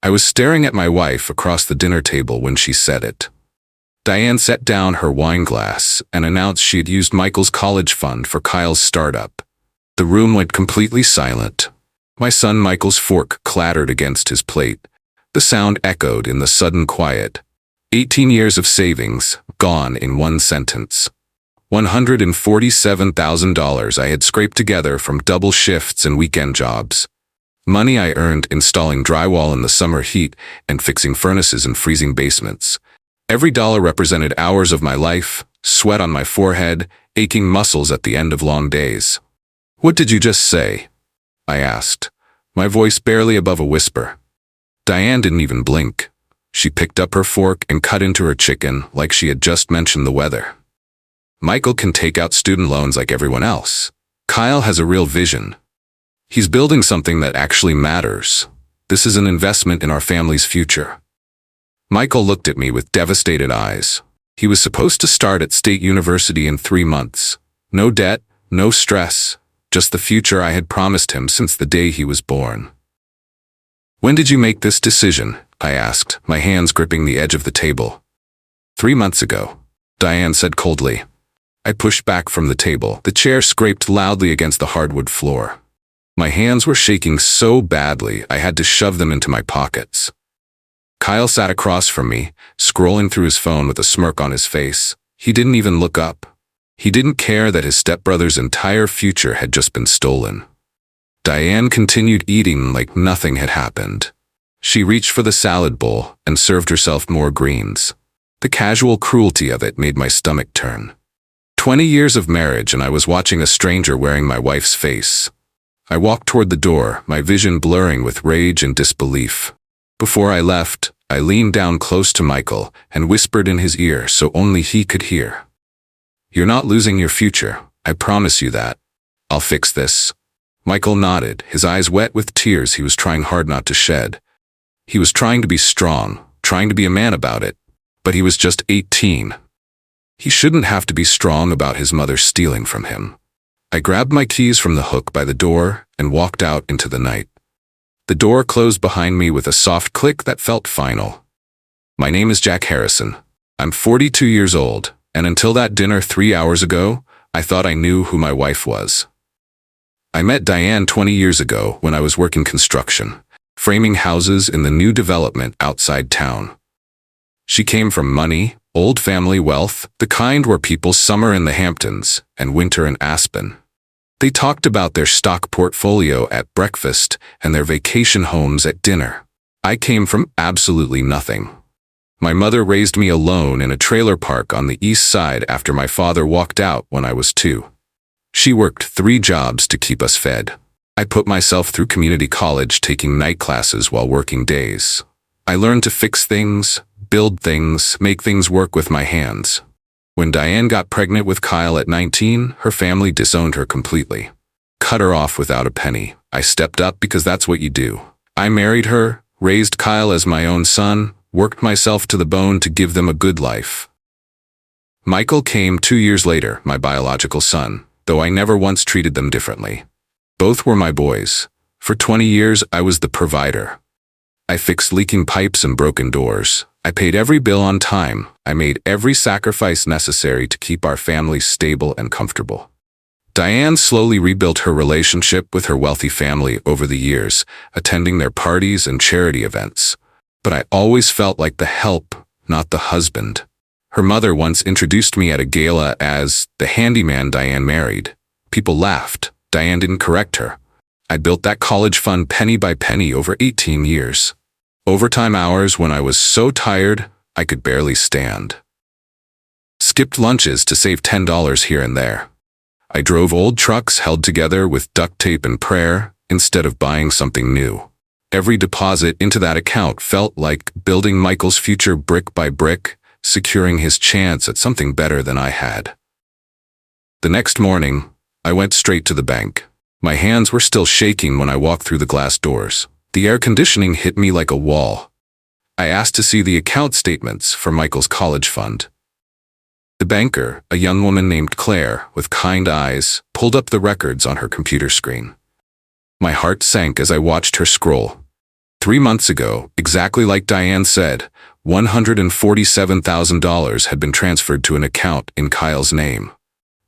I was staring at my wife across the dinner table when she said it. Diane set down her wine glass and announced she had used Michael's college fund for Kyle's startup. The room went completely silent. My son Michael's fork clattered against his plate. The sound echoed in the sudden quiet. 18 years of savings, gone in one sentence. $147,000 I had scraped together from double shifts and weekend jobs. Money I earned installing drywall in the summer heat and fixing furnaces in freezing basements. Every dollar represented hours of my life, sweat on my forehead, aching muscles at the end of long days. "What did you just say?" I asked, my voice barely above a whisper. Diane didn't even blink. She picked up her fork and cut into her chicken like she had just mentioned the weather. "Michael can take out student loans like everyone else. Kyle has a real vision. He's building something that actually matters. This is an investment in our family's future." Michael looked at me with devastated eyes. He was supposed to start at State University in 3 months. No debt, no stress, just the future I had promised him since the day he was born. "When did you make this decision?" I asked, my hands gripping the edge of the table. 3 months ago, Diane said coldly. I pushed back from the table. The chair scraped loudly against the hardwood floor. My hands were shaking so badly I had to shove them into my pockets. Kyle sat across from me, scrolling through his phone with a smirk on his face. He didn't even look up. He didn't care that his stepbrother's entire future had just been stolen. Diane continued eating like nothing had happened. She reached for the salad bowl and served herself more greens. The casual cruelty of it made my stomach turn. 20 years of marriage and I was watching a stranger wearing my wife's face. I walked toward the door, my vision blurring with rage and disbelief. Before I left, I leaned down close to Michael and whispered in his ear so only he could hear. "You're not losing your future, I promise you that. I'll fix this." Michael nodded, his eyes wet with tears he was trying hard not to shed. He was trying to be strong, trying to be a man about it, but he was just 18. He shouldn't have to be strong about his mother stealing from him. I grabbed my keys from the hook by the door and walked out into the night. The door closed behind me with a soft click that felt final. My name is Jack Harrison. I'm 42 years old, and until that dinner 3 hours ago, I thought I knew who my wife was. I met Diane 20 years ago when I was working construction, framing houses in the new development outside town. She came from money, old family wealth, the kind where people summer in the Hamptons and winter in Aspen. They talked about their stock portfolio at breakfast and their vacation homes at dinner. I came from absolutely nothing. My mother raised me alone in a trailer park on the east side after my father walked out when I was 2. She worked 3 jobs to keep us fed. I put myself through community college taking night classes while working days. I learned to fix things, build things, make things work with my hands. When Diane got pregnant with Kyle at 19, her family disowned her completely. Cut her off without a penny. I stepped up because that's what you do. I married her, raised Kyle as my own son, worked myself to the bone to give them a good life. Michael came 2 years later, my biological son, though I never once treated them differently. Both were my boys. For 20 years, I was the provider. I fixed leaking pipes and broken doors. I paid every bill on time. I made every sacrifice necessary to keep our family stable and comfortable. Diane slowly rebuilt her relationship with her wealthy family over the years, attending their parties and charity events. But I always felt like the help, not the husband. Her mother once introduced me at a gala as the handyman Diane married. People laughed. Diane didn't correct her. I built that college fund penny by penny over 18 years. Overtime hours when I was so tired, I could barely stand. Skipped lunches to save $10 here and there. I drove old trucks held together with duct tape and prayer instead of buying something new. Every deposit into that account felt like building Michael's future brick by brick, securing his chance at something better than I had. The next morning, I went straight to the bank. My hands were still shaking when I walked through the glass doors. The air conditioning hit me like a wall. I asked to see the account statements for Michael's college fund. The banker, a young woman named Claire, with kind eyes, pulled up the records on her computer screen. My heart sank as I watched her scroll. 3 months ago, exactly like Diane said, $147,000 had been transferred to an account in Kyle's name.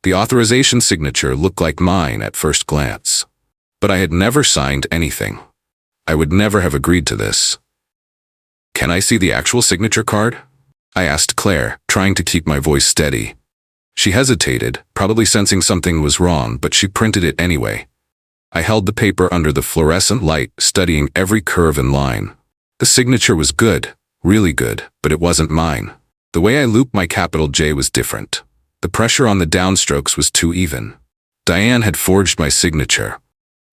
The authorization signature looked like mine at first glance. But I had never signed anything. I would never have agreed to this. "Can I see the actual signature card?" I asked Claire, trying to keep my voice steady. She hesitated, probably sensing something was wrong, but she printed it anyway. I held the paper under the fluorescent light, studying every curve and line. The signature was good, really good, but it wasn't mine. The way I looped my capital J was different. The pressure on the downstrokes was too even. Diane had forged my signature.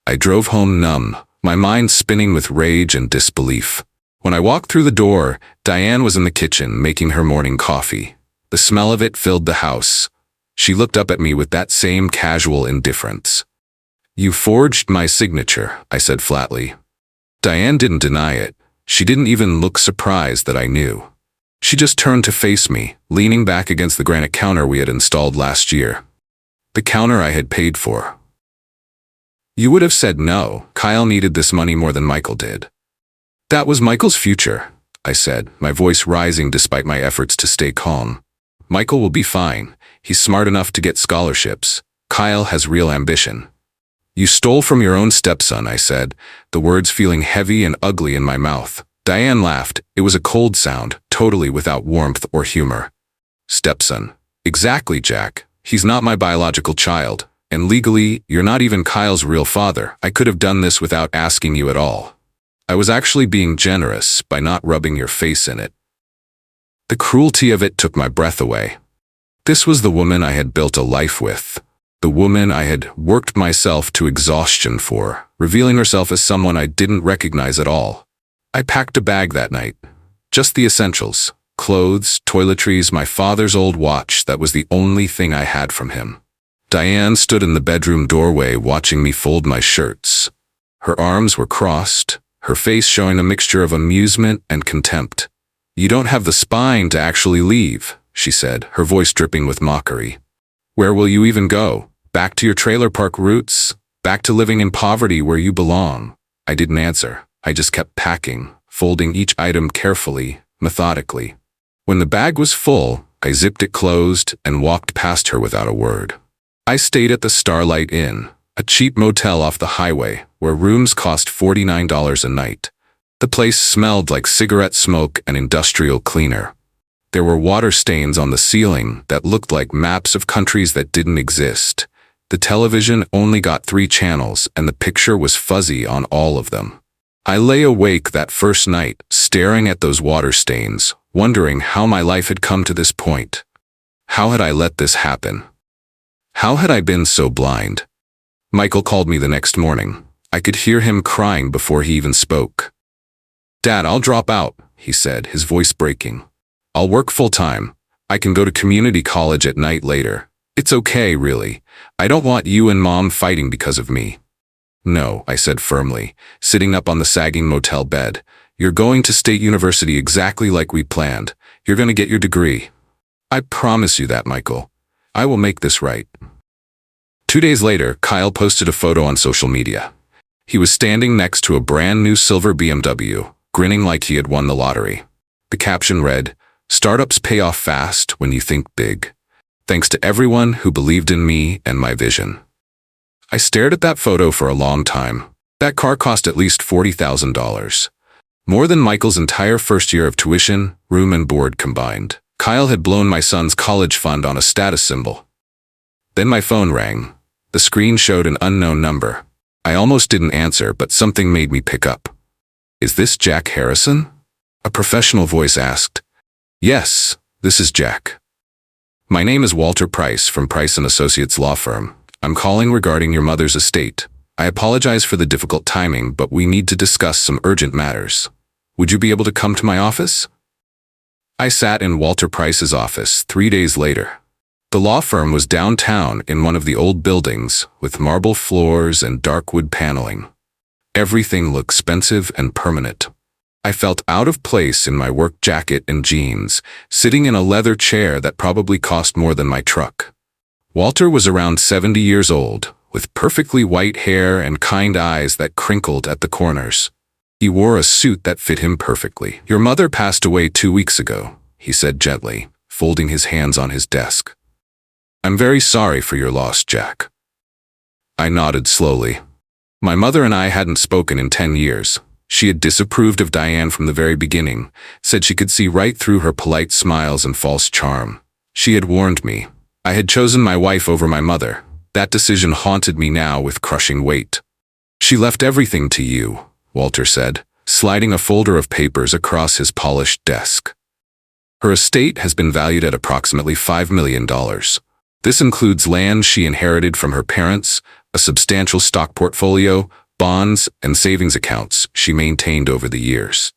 I drove home numb, my mind spinning with rage and disbelief. When I walked through the door, Diane was in the kitchen making her morning coffee. The smell of it filled the house. She looked up at me with that same casual indifference. "You forged my signature," I said flatly. Diane didn't deny it. She didn't even look surprised that I knew. She just turned to face me, leaning back against the granite counter we had installed last year. The counter I had paid for. "You would have said no. Kyle needed this money more than Michael did." "That was Michael's future," I said, my voice rising despite my efforts to stay calm. "Michael will be fine. He's smart enough to get scholarships. Kyle has real ambition." "You stole from your own stepson," I said, the words feeling heavy and ugly in my mouth. Diane laughed. It was a cold sound, totally without warmth or humor. "Stepson. Exactly, Jack. He's not my biological child. And legally, you're not even Kyle's real father. I could have done this without asking you at all. I was actually being generous by not rubbing your face in it." The cruelty of it took my breath away. This was the woman I had built a life with. The woman I had worked myself to exhaustion for, revealing herself as someone I didn't recognize at all. I packed a bag that night. Just the essentials. Clothes, toiletries, my father's old watch. That was the only thing I had from him. Diane stood in the bedroom doorway watching me fold my shirts. Her arms were crossed, her face showing a mixture of amusement and contempt. "You don't have the spine to actually leave," she said, her voice dripping with mockery. "Where will you even go? Back to your trailer park roots? Back to living in poverty where you belong?" I didn't answer. I just kept packing, folding each item carefully, methodically. When the bag was full, I zipped it closed and walked past her without a word. I stayed at the Starlight Inn, a cheap motel off the highway, where rooms cost $49 a night. The place smelled like cigarette smoke and industrial cleaner. There were water stains on the ceiling that looked like maps of countries that didn't exist. The television only got 3 channels, and the picture was fuzzy on all of them. I lay awake that first night, staring at those water stains, wondering how my life had come to this point. How had I let this happen? How had I been so blind? Michael called me the next morning. I could hear him crying before he even spoke. "Dad, I'll drop out," he said, his voice breaking. "I'll work full-time. I can go to community college at night later. It's okay, really. I don't want you and Mom fighting because of me." "No," I said firmly, sitting up on the sagging motel bed. "You're going to State University exactly like we planned. You're going to get your degree. I promise you that, Michael. I will make this right." 2 days later, Kyle posted a photo on social media. He was standing next to a brand new silver BMW, grinning like he had won the lottery. The caption read, "Startups pay off fast when you think big. Thanks to everyone who believed in me and my vision." I stared at that photo for a long time. That car cost at least $40,000. More than Michael's entire first year of tuition, room and board combined. Kyle had blown my son's college fund on a status symbol. Then my phone rang. The screen showed an unknown number. I almost didn't answer, but something made me pick up. "Is this Jack Harrison?" A professional voice asked. "Yes, this is Jack. My name is Walter Price from Price & Associates Law Firm. I'm calling regarding your mother's estate. I apologize for the difficult timing, but we need to discuss some urgent matters. Would you be able to come to my office?" I sat in Walter Price's office 3 days later. The law firm was downtown in one of the old buildings with marble floors and dark wood paneling. Everything looked expensive and permanent. I felt out of place in my work jacket and jeans, sitting in a leather chair that probably cost more than my truck. Walter was around 70 years old, with perfectly white hair and kind eyes that crinkled at the corners. He wore a suit that fit him perfectly. "Your mother passed away 2 weeks ago," he said gently, folding his hands on his desk. "I'm very sorry for your loss, Jack." I nodded slowly. My mother and I hadn't spoken in 10 years. She had disapproved of Diane from the very beginning, said she could see right through her polite smiles and false charm. She had warned me. I had chosen my wife over my mother. That decision haunted me now with crushing weight. "She left everything to you," Walter said, sliding a folder of papers across his polished desk. "Her estate has been valued at approximately $5 million. This includes land she inherited from her parents, a substantial stock portfolio, bonds, and savings accounts she maintained over the years."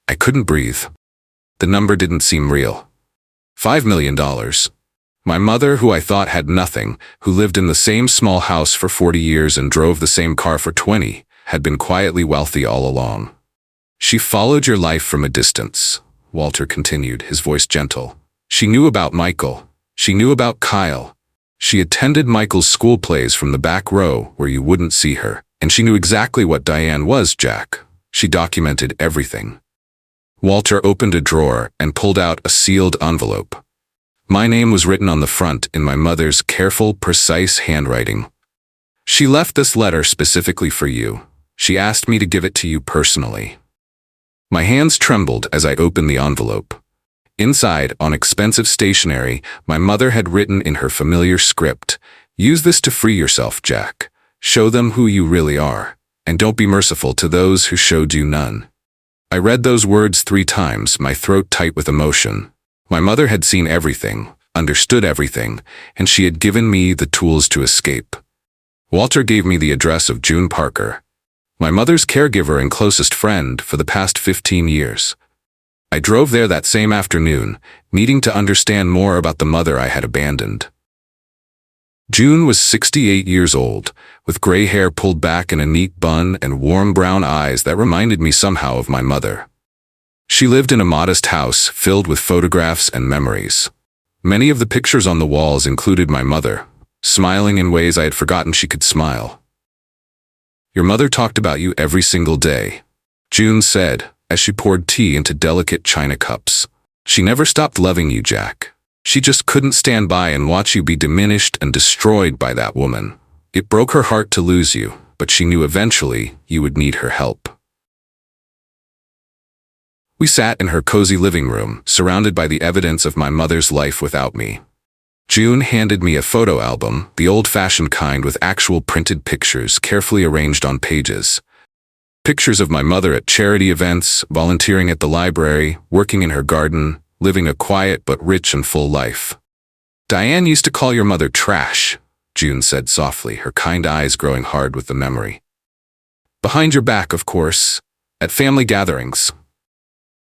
I couldn't breathe. The number didn't seem real. $5 million. My mother, who I thought had nothing, who lived in the same small house for 40 years and drove the same car for 20, had been quietly wealthy all along. "She followed your life from a distance," Walter continued, his voice gentle. "She knew about Michael. She knew about Kyle. She attended Michael's school plays from the back row where you wouldn't see her. And she knew exactly what Diane was, Jack. She documented everything." Walter opened a drawer and pulled out a sealed envelope. My name was written on the front in my mother's careful, precise handwriting. "She left this letter specifically for you. She asked me to give it to you personally." My hands trembled as I opened the envelope. Inside, on expensive stationery, my mother had written in her familiar script, "Use this to free yourself, Jack. Show them who you really are, and don't be merciful to those who showed you none." I read those words 3 times, my throat tight with emotion. My mother had seen everything, understood everything, and she had given me the tools to escape. Walter gave me the address of June Parker, my mother's caregiver and closest friend for the past 15 years. I drove there that same afternoon, needing to understand more about the mother I had abandoned. June was 68 years old, with gray hair pulled back in a neat bun and warm brown eyes that reminded me somehow of my mother. She lived in a modest house filled with photographs and memories. Many of the pictures on the walls included my mother, smiling in ways I had forgotten she could smile. "Your mother talked about you every single day," June said, as she poured tea into delicate china cups. "She never stopped loving you, Jack. She just couldn't stand by and watch you be diminished and destroyed by that woman. It broke her heart to lose you, but she knew eventually you would need her help." We sat in her cozy living room, surrounded by the evidence of my mother's life without me. June handed me a photo album, the old-fashioned kind with actual printed pictures carefully arranged on pages. Pictures of my mother at charity events, volunteering at the library, working in her garden, living a quiet but rich and full life. "Diane used to call your mother trash," June said softly, her kind eyes growing hard with the memory. "Behind your back, of course, at family gatherings.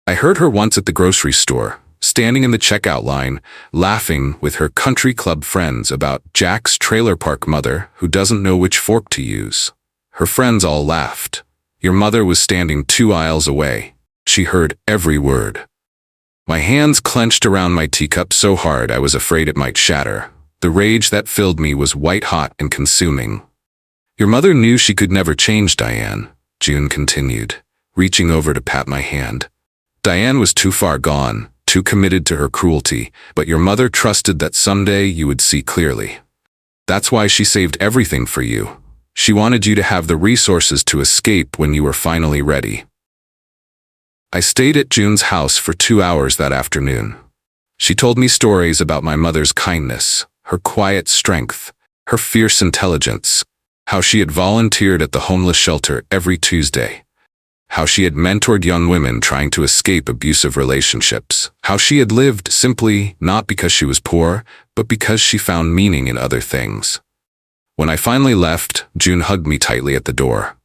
I heard her once at the grocery store, standing in the checkout line, laughing with her country club friends about Jack's trailer park mother who doesn't know which fork to use. Her friends all laughed. Your mother was standing 2 aisles away. She heard every word." My hands clenched around my teacup so hard I was afraid it might shatter. The rage that filled me was white-hot and consuming. "Your mother knew she could never change Diane," June continued, reaching over to pat my hand. "Diane was too far gone, too committed to her cruelty, but your mother trusted that someday you would see clearly. That's why she saved everything for you. She wanted you to have the resources to escape when you were finally ready." I stayed at June's house for 2 hours that afternoon. She told me stories about my mother's kindness, her quiet strength, her fierce intelligence, how she had volunteered at the homeless shelter every Tuesday, how she had mentored young women trying to escape abusive relationships, how she had lived simply not because she was poor, but because she found meaning in other things. When I finally left, June hugged me tightly at the door.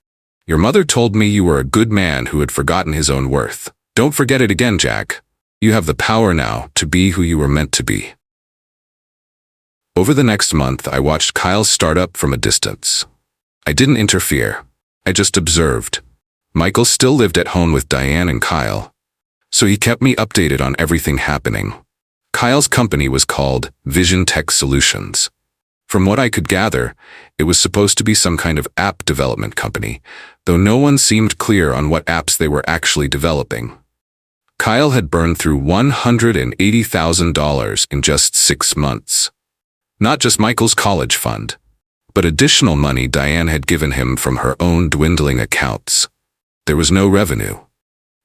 "Your mother told me you were a good man who had forgotten his own worth. Don't forget it again, Jack. You have the power now to be who you were meant to be." Over the next month, I watched Kyle's startup from a distance. I didn't interfere. I just observed. Michael still lived at home with Diane and Kyle, so he kept me updated on everything happening. Kyle's company was called Vision Tech Solutions. From what I could gather, it was supposed to be some kind of app development company, though no one seemed clear on what apps they were actually developing. Kyle had burned through $180,000 in just 6 months. Not just Michael's college fund, but additional money Diane had given him from her own dwindling accounts. There was no revenue,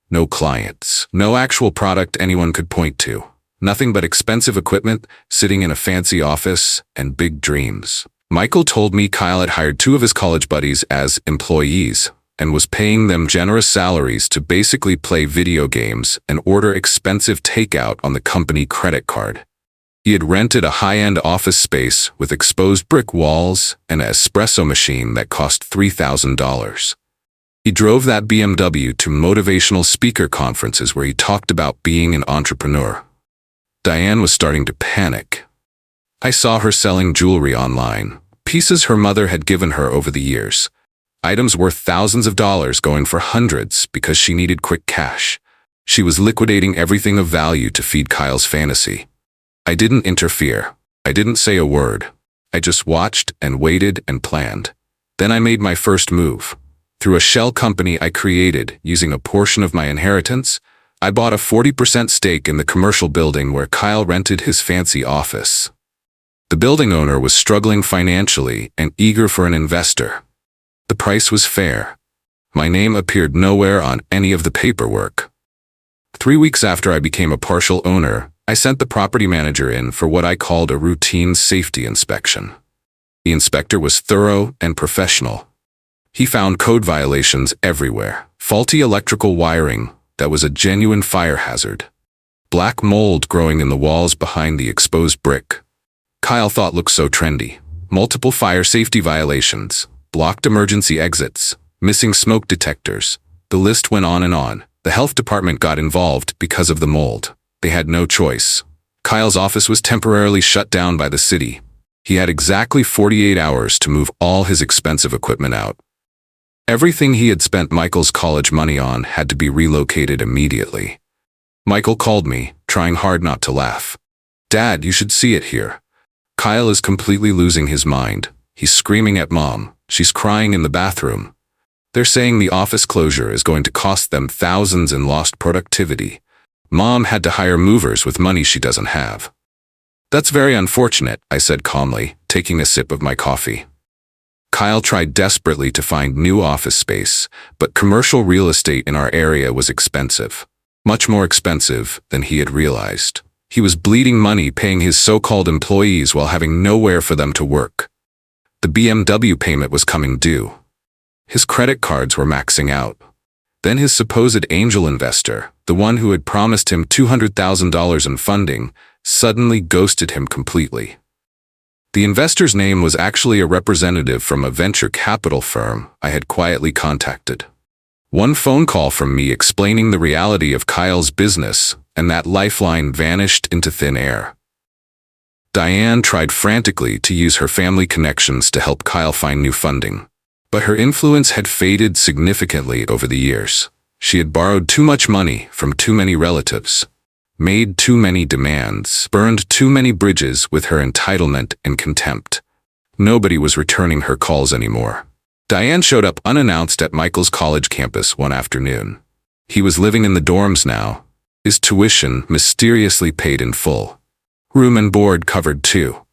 no clients, no actual product anyone could point to. Nothing but expensive equipment, sitting in a fancy office, and big dreams. Michael told me Kyle had hired 2 of his college buddies as employees and was paying them generous salaries to basically play video games and order expensive takeout on the company credit card. He had rented a high-end office space with exposed brick walls and an espresso machine that cost $3,000. He drove that BMW to motivational speaker conferences where he talked about being an entrepreneur. Diane was starting to panic. I saw her selling jewelry online, pieces her mother had given her over the years. Items worth thousands of dollars going for hundreds because she needed quick cash. She was liquidating everything of value to feed Kyle's fantasy. I didn't interfere. I didn't say a word. I just watched and waited and planned. Then I made my first move. Through a shell company I created using a portion of my inheritance, I bought a 40% stake in the commercial building where Kyle rented his fancy office. The building owner was struggling financially and eager for an investor. The price was fair. My name appeared nowhere on any of the paperwork. 3 weeks after I became a partial owner, I sent the property manager in for what I called a routine safety inspection. The inspector was thorough and professional. He found code violations everywhere. Faulty electrical wiring that was a genuine fire hazard. Black mold growing in the walls behind the exposed brick. Kyle thought looked so trendy. Multiple fire safety violations, blocked emergency exits, missing smoke detectors. The list went on and on. The health department got involved because of the mold. They had no choice. Kyle's office was temporarily shut down by the city. He had exactly 48 hours to move all his expensive equipment out. Everything he had spent Michael's college money on had to be relocated immediately. Michael called me, trying hard not to laugh. "Dad, you should see it here. Kyle is completely losing his mind. He's screaming at Mom. She's crying in the bathroom. They're saying the office closure is going to cost them thousands in lost productivity. Mom had to hire movers with money she doesn't have." "That's very unfortunate," I said calmly, taking a sip of my coffee. Kyle tried desperately to find new office space, but commercial real estate in our area was expensive. Much more expensive than he had realized. He was bleeding money paying his so-called employees while having nowhere for them to work. The BMW payment was coming due. His credit cards were maxing out. Then his supposed angel investor, the one who had promised him $200,000 in funding, suddenly ghosted him completely. The investor's name was actually a representative from a venture capital firm I had quietly contacted. One phone call from me explaining the reality of Kyle's business, and that lifeline vanished into thin air. Diane tried frantically to use her family connections to help Kyle find new funding. But her influence had faded significantly over the years. She had borrowed too much money from too many relatives, made too many demands, burned too many bridges with her entitlement and contempt. Nobody was returning her calls anymore. Diane showed up unannounced at Michael's college campus one afternoon. He was living in the dorms now, his tuition mysteriously paid in full. Room and board covered too.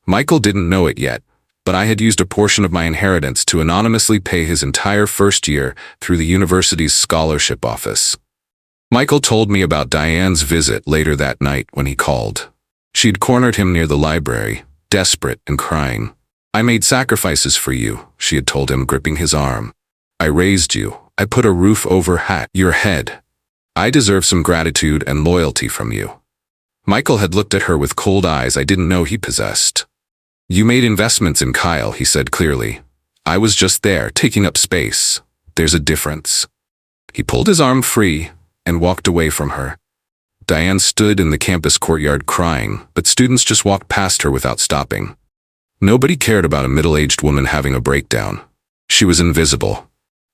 Michael didn't know it yet, but I had used a portion of my inheritance to anonymously pay his entire first year through the university's scholarship office. Michael told me about Diane's visit later that night when he called. She'd cornered him near the library, desperate and crying. "I made sacrifices for you," she had told him, gripping his arm. "I raised you. I put a roof over your head. I deserve some gratitude and loyalty from you." Michael had looked at her with cold eyes I didn't know he possessed. "You made investments in Kyle," he said clearly. "I was just there, taking up space. There's a difference." He pulled his arm free and walked away from her. Diane stood in the campus courtyard crying, but students just walked past her without stopping. Nobody cared about a middle-aged woman having a breakdown. She was invisible.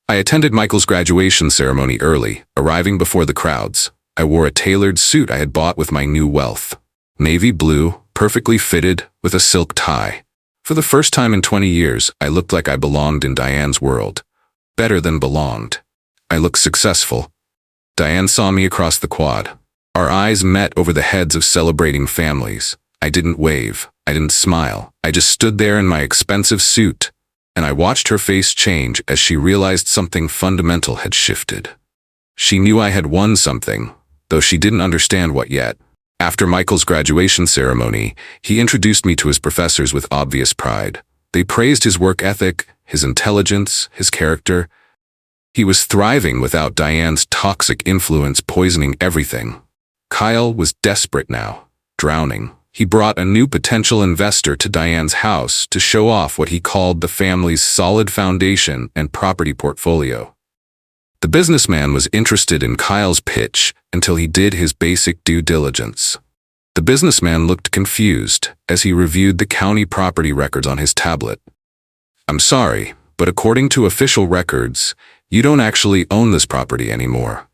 I attended Michael's graduation ceremony early, arriving before the crowds. I wore a tailored suit I had bought with my new wealth. Navy blue, perfectly fitted, with a silk tie. For the first time in 20 years, I looked like I belonged in Diane's world. Better than belonged. I looked successful. Diane saw me across the quad. Our eyes met over the heads of celebrating families. I didn't wave. I didn't smile. I just stood there in my expensive suit, and I watched her face change as she realized something fundamental had shifted. She knew I had won something, though she didn't understand what yet. After Michael's graduation ceremony, he introduced me to his professors with obvious pride. They praised his work ethic, his intelligence, his character. He was thriving without Diane's toxic influence poisoning everything. Kyle was desperate now, drowning. He brought a new potential investor to Diane's house to show off what he called the family's solid foundation and property portfolio. The businessman was interested in Kyle's pitch until he did his basic due diligence. The businessman looked confused as he reviewed the county property records on his tablet. "I'm sorry, but according to official records, you don't actually own this property anymore.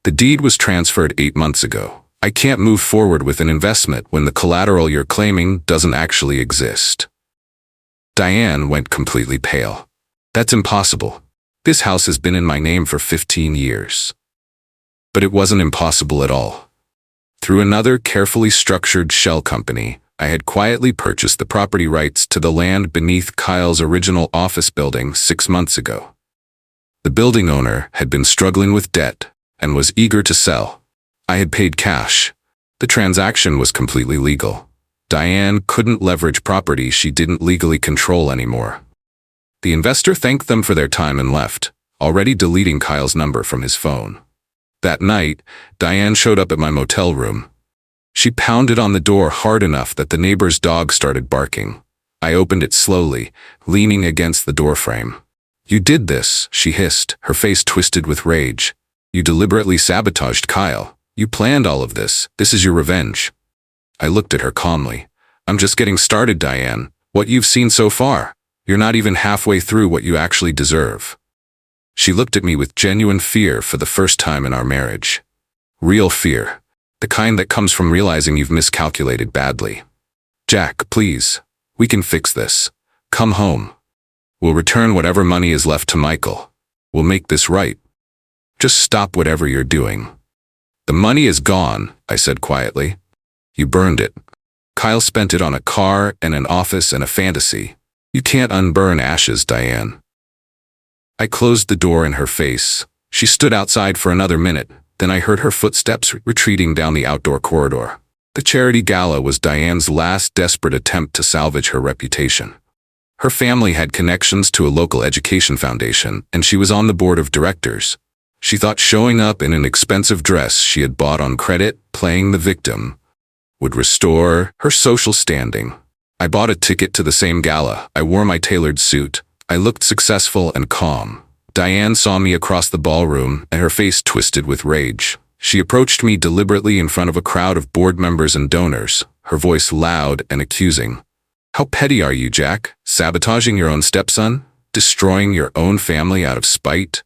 The deed was transferred 8 months ago. I can't move forward with an investment when the collateral you're claiming doesn't actually exist." Diane went completely pale. "That's impossible. This house has been in my name for 15 years. But it wasn't impossible at all. Through another carefully structured shell company, I had quietly purchased the property rights to the land beneath Kyle's original office building 6 months ago. The building owner had been struggling with debt and was eager to sell. I had paid cash. The transaction was completely legal. Diane couldn't leverage property she didn't legally control anymore. The investor thanked them for their time and left, already deleting Kyle's number from his phone. That night, Diane showed up at my motel room. She pounded on the door hard enough that the neighbor's dog started barking. I opened it slowly, leaning against the doorframe. "You did this," she hissed, her face twisted with rage. "You deliberately sabotaged Kyle. You planned all of this. This is your revenge." I looked at her calmly. "I'm just getting started, Diane. What you've seen so far. You're not even halfway through what you actually deserve." She looked at me with genuine fear for the first time in our marriage. Real fear. The kind that comes from realizing you've miscalculated badly. "Jack, please. We can fix this. Come home. We'll return whatever money is left to Michael. We'll make this right. Just stop whatever you're doing." "The money is gone," I said quietly. "You burned it. Kyle spent it on a car and an office and a fantasy. You can't unburn ashes, Diane." I closed the door in her face. She stood outside for another minute, then I heard her footsteps retreating down the outdoor corridor. The charity gala was Diane's last desperate attempt to salvage her reputation. Her family had connections to a local education foundation, and she was on the board of directors. She thought showing up in an expensive dress she had bought on credit, playing the victim, would restore her social standing. I bought a ticket to the same gala. I wore my tailored suit. I looked successful and calm. Diane saw me across the ballroom, and her face twisted with rage. She approached me deliberately in front of a crowd of board members and donors, her voice loud and accusing. "How petty are you, Jack? Sabotaging your own stepson? Destroying your own family out of spite?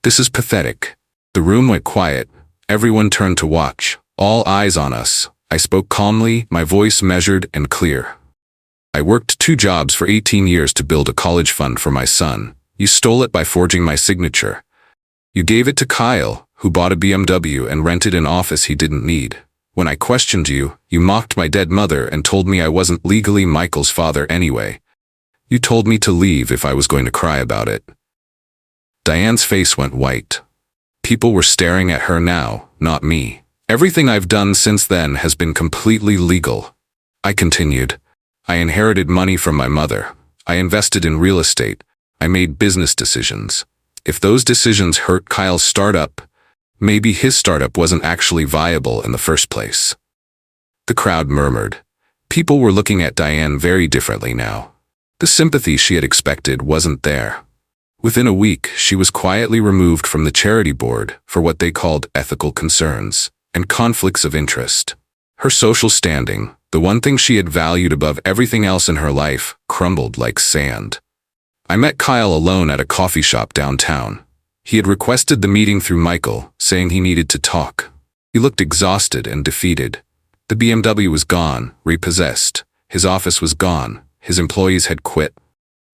This is pathetic." The room went quiet. Everyone turned to watch, all eyes on us. I spoke calmly, my voice measured and clear. "I worked 2 jobs for 18 years to build a college fund for my son. You stole it by forging my signature. You gave it to Kyle, who bought a BMW and rented an office he didn't need. When I questioned you, you mocked my dead mother and told me I wasn't legally Michael's father anyway. You told me to leave if I was going to cry about it." Diane's face went white. People were staring at her now, not me. "Everything I've done since then has been completely legal." I continued. "I inherited money from my mother. I invested in real estate. I made business decisions. If those decisions hurt Kyle's startup, maybe his startup wasn't actually viable in the first place." The crowd murmured. People were looking at Diane very differently now. The sympathy she had expected wasn't there. Within a week, she was quietly removed from the charity board for what they called ethical concerns and conflicts of interest. Her social standing, the one thing she had valued above everything else in her life, crumbled like sand. I met Kyle alone at a coffee shop downtown. He had requested the meeting through Michael, saying he needed to talk. He looked exhausted and defeated. The BMW was gone, repossessed. His office was gone. His employees had quit.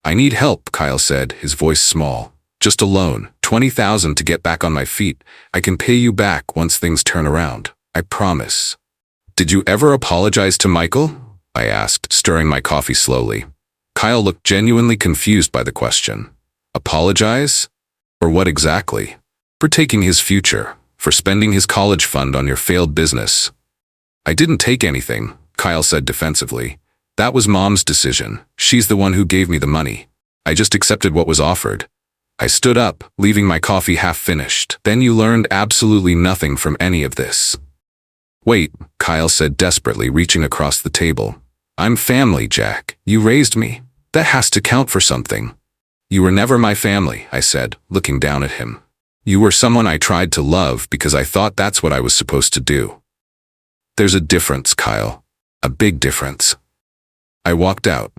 "I need help," Kyle said, his voice small. "Just a loan, $20,000 to get back on my feet. I can pay you back once things turn around. I promise." "Did you ever apologize to Michael?" I asked, stirring my coffee slowly. Kyle looked genuinely confused by the question. "Apologize? For what exactly?" "For taking his future, for spending his college fund on your failed business." "I didn't take anything," Kyle said defensively. "That was Mom's decision. She's the one who gave me the money. I just accepted what was offered." I stood up, leaving my coffee half-finished. "Then you learned absolutely nothing from any of this." "Wait," Kyle said desperately, reaching across the table. "I'm family, Jack. You raised me. That has to count for something." "You were never my family," I said, looking down at him. "You were someone I tried to love because I thought that's what I was supposed to do." "There's a difference, Kyle. A big difference." I walked out.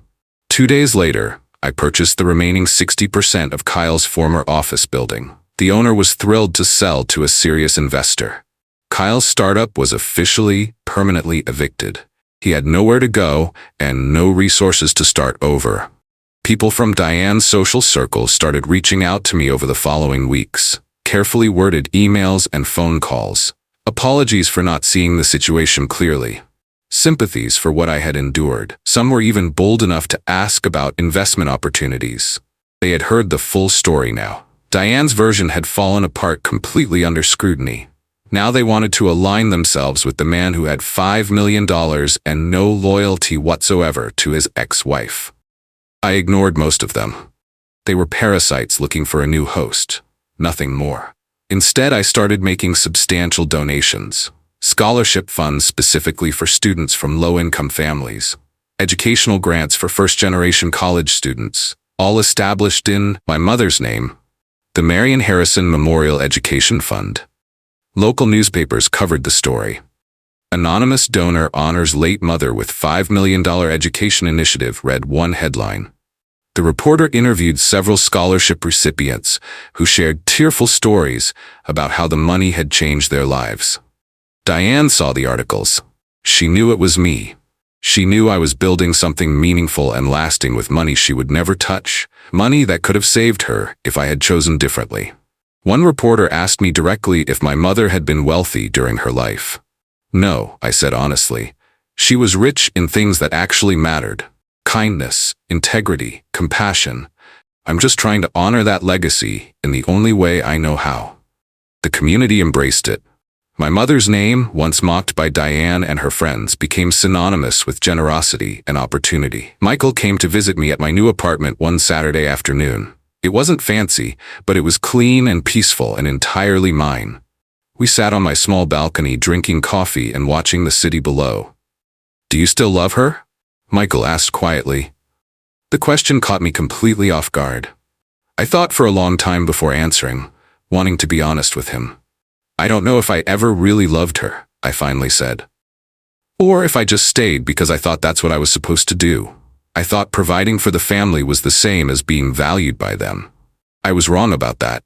2 days later, I purchased the remaining 60% of Kyle's former office building. The owner was thrilled to sell to a serious investor. Kyle's startup was officially, permanently evicted. He had nowhere to go and no resources to start over. People from Diane's social circle started reaching out to me over the following weeks. Carefully worded emails and phone calls. Apologies for not seeing the situation clearly. Sympathies for what I had endured. Some were even bold enough to ask about investment opportunities. They had heard the full story now. Diane's version had fallen apart completely under scrutiny. Now they wanted to align themselves with the man who had $5 million and no loyalty whatsoever to his ex-wife. I ignored most of them. They were parasites looking for a new host. Nothing more. Instead, I started making substantial donations. Scholarship funds specifically for students from low-income families. Educational grants for first-generation college students, all established in my mother's name, the Marion Harrison Memorial Education Fund. Local newspapers covered the story. Anonymous donor honors late mother with $5 million education initiative, read one headline. The reporter interviewed several scholarship recipients who shared tearful stories about how the money had changed their lives. Diane saw the articles. She knew it was me. She knew I was building something meaningful and lasting with money she would never touch, money that could have saved her if I had chosen differently. One reporter asked me directly if my mother had been wealthy during her life. "No," I said honestly. "She was rich in things that actually mattered. Kindness, integrity, compassion. I'm just trying to honor that legacy in the only way I know how." The community embraced it. My mother's name, once mocked by Diane and her friends, became synonymous with generosity and opportunity. Michael came to visit me at my new apartment one Saturday afternoon. It wasn't fancy, but it was clean and peaceful and entirely mine. We sat on my small balcony drinking coffee and watching the city below. "Do you still love her?" Michael asked quietly. The question caught me completely off guard. I thought for a long time before answering, wanting to be honest with him. "I don't know if I ever really loved her," I finally said. "Or if I just stayed because I thought that's what I was supposed to do. I thought providing for the family was the same as being valued by them. I was wrong about that."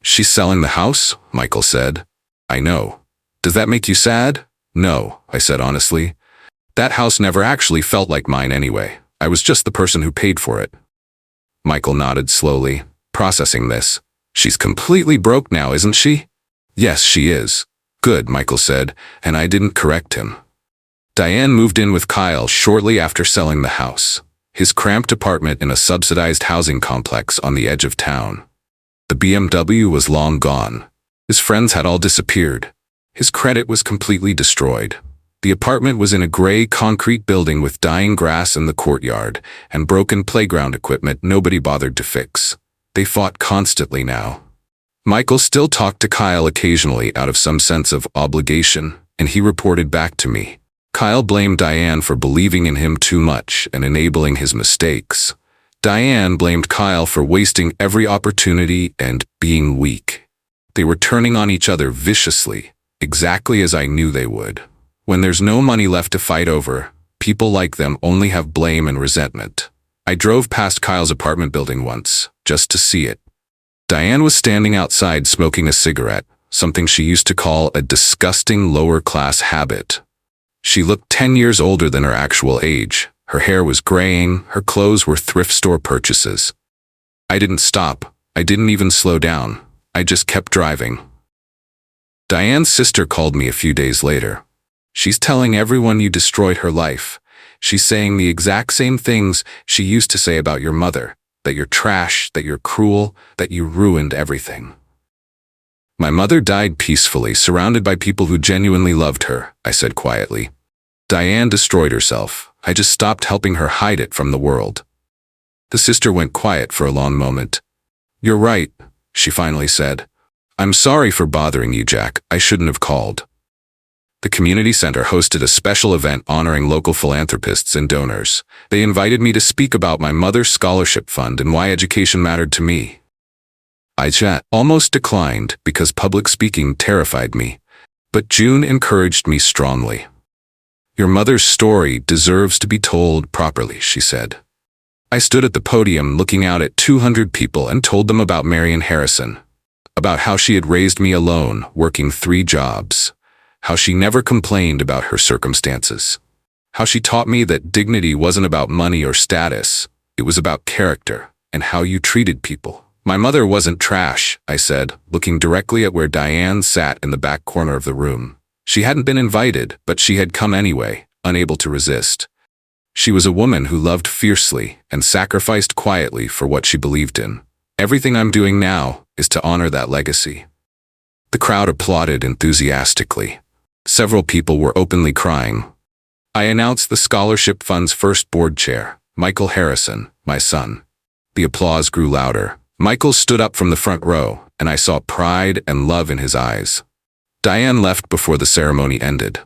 "She's selling the house?" Michael said. "I know. Does that make you sad?" "No," I said honestly. "That house never actually felt like mine anyway. I was just the person who paid for it." Michael nodded slowly, processing this. "She's completely broke now, isn't she?" "Yes, she is." "Good," Michael said, and I didn't correct him. Diane moved in with Kyle shortly after selling the house, his cramped apartment in a subsidized housing complex on the edge of town. The BMW was long gone. His friends had all disappeared. His credit was completely destroyed. The apartment was in a gray concrete building with dying grass in the courtyard and broken playground equipment nobody bothered to fix. They fought constantly now. Michael still talked to Kyle occasionally out of some sense of obligation, and he reported back to me. Kyle blamed Diane for believing in him too much and enabling his mistakes. Diane blamed Kyle for wasting every opportunity and being weak. They were turning on each other viciously, exactly as I knew they would. When there's no money left to fight over, people like them only have blame and resentment. I drove past Kyle's apartment building once, just to see it. Diane was standing outside smoking a cigarette, something she used to call a disgusting lower-class habit. She looked 10 years older than her actual age, Her hair was graying, her clothes were thrift store purchases. I didn't stop. I didn't even slow down. I just kept driving. Diane's sister called me a few days later. She's telling everyone you destroyed her life. She's saying the exact same things she used to say about your mother, that you're trash, that you're cruel, that you ruined everything. My mother died peacefully, surrounded by people who genuinely loved her, I said quietly. Diane destroyed herself. I just stopped helping her hide it from the world. The sister went quiet for a long moment. You're right, she finally said. I'm sorry for bothering you, Jack. I shouldn't have called. The community center hosted a special event honoring local philanthropists and donors. They invited me to speak about my mother's scholarship fund and why education mattered to me. I almost declined because public speaking terrified me, but June encouraged me strongly. Your mother's story deserves to be told properly, she said. I stood at the podium looking out at 200 people and told them about Marion Harrison, about how she had raised me alone, working 3 jobs. How she never complained about her circumstances. How she taught me that dignity wasn't about money or status, it was about character and how you treated people. My mother wasn't trash, I said, looking directly at where Diane sat in the back corner of the room. She hadn't been invited, but she had come anyway, unable to resist. She was a woman who loved fiercely and sacrificed quietly for what she believed in. Everything I'm doing now is to honor that legacy. The crowd applauded enthusiastically. Several people were openly crying. I announced the scholarship fund's first board chair, Michael Harrison, my son. The applause grew louder. Michael stood up from the front row, and I saw pride and love in his eyes. Diane left before the ceremony ended.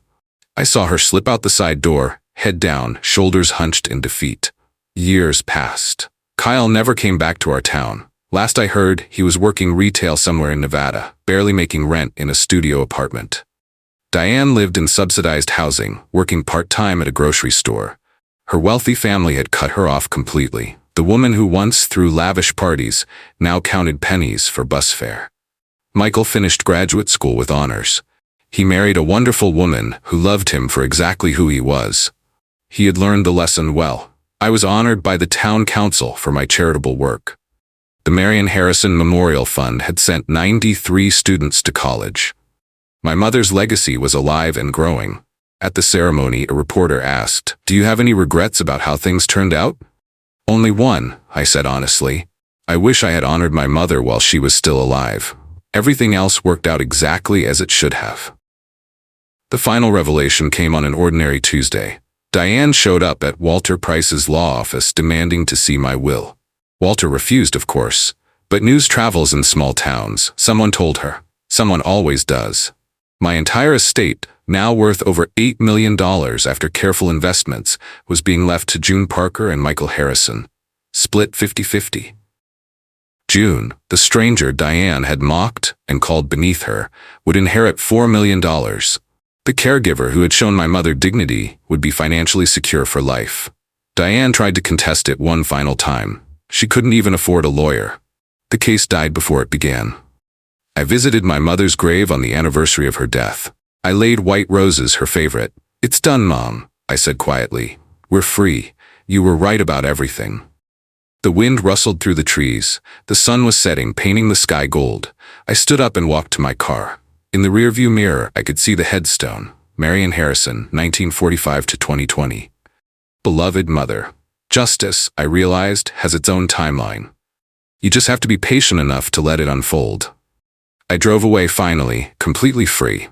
I saw her slip out the side door, head down, shoulders hunched in defeat. Years passed. Kyle never came back to our town. Last I heard, he was working retail somewhere in Nevada, barely making rent in a studio apartment. Diane lived in subsidized housing, working part-time at a grocery store. Her wealthy family had cut her off completely. The woman who once threw lavish parties now counted pennies for bus fare. Michael finished graduate school with honors. He married a wonderful woman who loved him for exactly who he was. He had learned the lesson well. I was honored by the town council for my charitable work. The Marion Harrison Memorial Fund had sent 93 students to college. My mother's legacy was alive and growing. At the ceremony, a reporter asked, "Do you have any regrets about how things turned out?" "Only one," I said honestly. "I wish I had honored my mother while she was still alive. Everything else worked out exactly as it should have." The final revelation came on an ordinary Tuesday. Diane showed up at Walter Price's law office demanding to see my will. Walter refused, of course, but news travels in small towns, someone told her. Someone always does. My entire estate, now worth over $8 million after careful investments, was being left to June Parker and Michael Harrison, split 50-50. June, the stranger Diane had mocked and called beneath her, would inherit $4 million. The caregiver who had shown my mother dignity would be financially secure for life. Diane tried to contest it one final time. She couldn't even afford a lawyer. The case died before it began. I visited my mother's grave on the anniversary of her death. I laid white roses, her favorite. "It's done, Mom," I said quietly. "We're free. You were right about everything." The wind rustled through the trees. The sun was setting, painting the sky gold. I stood up and walked to my car. In the rearview mirror, I could see the headstone, Marion Harrison, 1945 to 2020. Beloved mother. Justice, I realized, has its own timeline. You just have to be patient enough to let it unfold. I drove away finally, completely free.